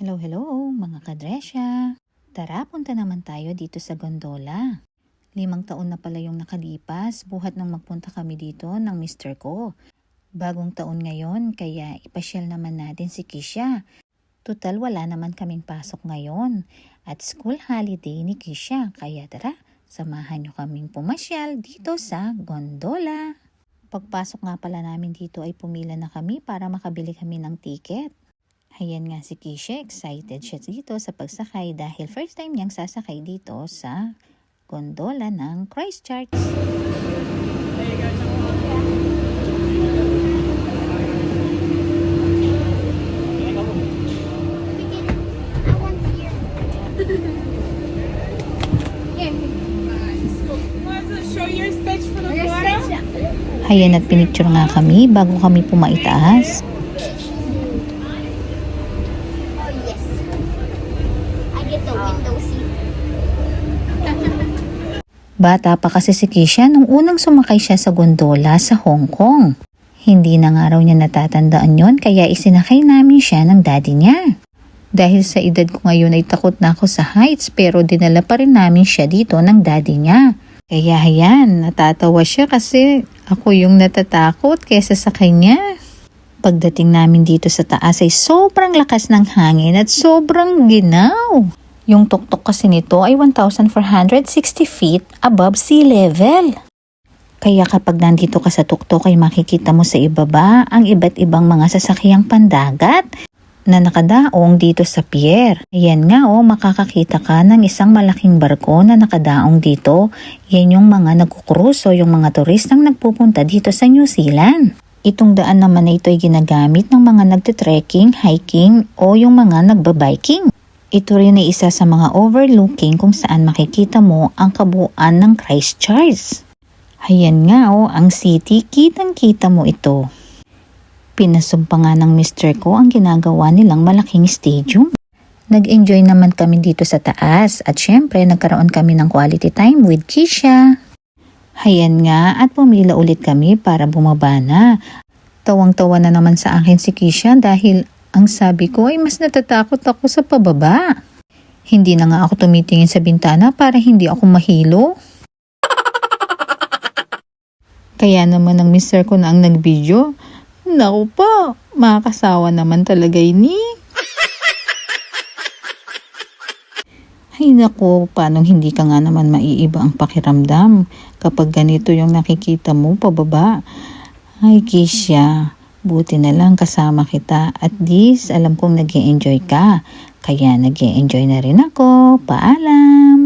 Hello, hello mga kadresya! Tara, punta naman tayo dito sa gondola. 5 taon na pala yung nakalipas buhat nung magpunta kami dito ng mister ko. Bagong taon ngayon kaya ipasyal naman natin si Kisha. Tutal wala naman kaming pasok ngayon at school holiday ni Kisha kaya tara, samahan nyo kaming pumasyal dito sa gondola. Pagpasok nga pala namin dito ay pumila na kami para makabili kami ng ticket. Ayan nga si Kisha, excited siya dito sa pagsakay dahil first time niyang sasakay dito sa gondola ng Christchurch. Ayan at pinicture nga kami bago kami pumaitaas. Bata pa kasi si Kisha nung unang sumakay siya sa gondola sa Hong Kong. Hindi na nga raw niya natatandaan yon kaya isinakay namin siya ng daddy niya. Dahil sa edad ko ngayon ay takot na ako sa heights pero dinala pa rin namin siya dito ng daddy niya. Kaya ayan, natatawa siya kasi ako yung natatakot kesa sa kanya. Pagdating namin dito sa taas ay sobrang lakas ng hangin at sobrang ginaw. Yung tuktok kasi nito ay 1,460 feet above sea level. Kaya kapag nandito ka sa tuktok ay makikita mo sa ibaba ang iba't ibang mga sasakyang pandagat na nakadaong dito sa pier. Ayan nga makakakita ka ng isang malaking barko na nakadaong dito. Yan yung mga nagkukrus o yung mga turistang nagpupunta dito sa New Zealand. Itong daan naman na ito ay ginagamit ng mga nagte-trekking, hiking o yung mga nagbabiking. Ito rin ay isa sa mga overlooking kung saan makikita mo ang kabuuan ng Christchurch. Ayan nga ang city, kitang-kita mo ito. Pinasumpa nga ng mister ko ang ginagawa nilang malaking stadium. Nag-enjoy naman kami dito sa taas at syempre nagkaroon kami ng quality time with Kisha. Ayan nga at pumila ulit kami para bumaba na. Tawang-tawa na naman sa akin si Kisha dahil ang sabi ko ay mas natatakot ako sa pababa. Hindi na nga ako tumitingin sa bintana para hindi ako mahilo. Kaya naman ang mister ko na ang nag-video. Naku pa, makakasawa naman talaga ini. Ay naku, paano hindi ka nga naman maiiba ang pakiramdam kapag ganito yung nakikita mo pababa. Ay Kisha, buti na lang kasama kita. At least alam kong nag-e-enjoy ka. Kaya nag-e-enjoy na rin ako. Paalam!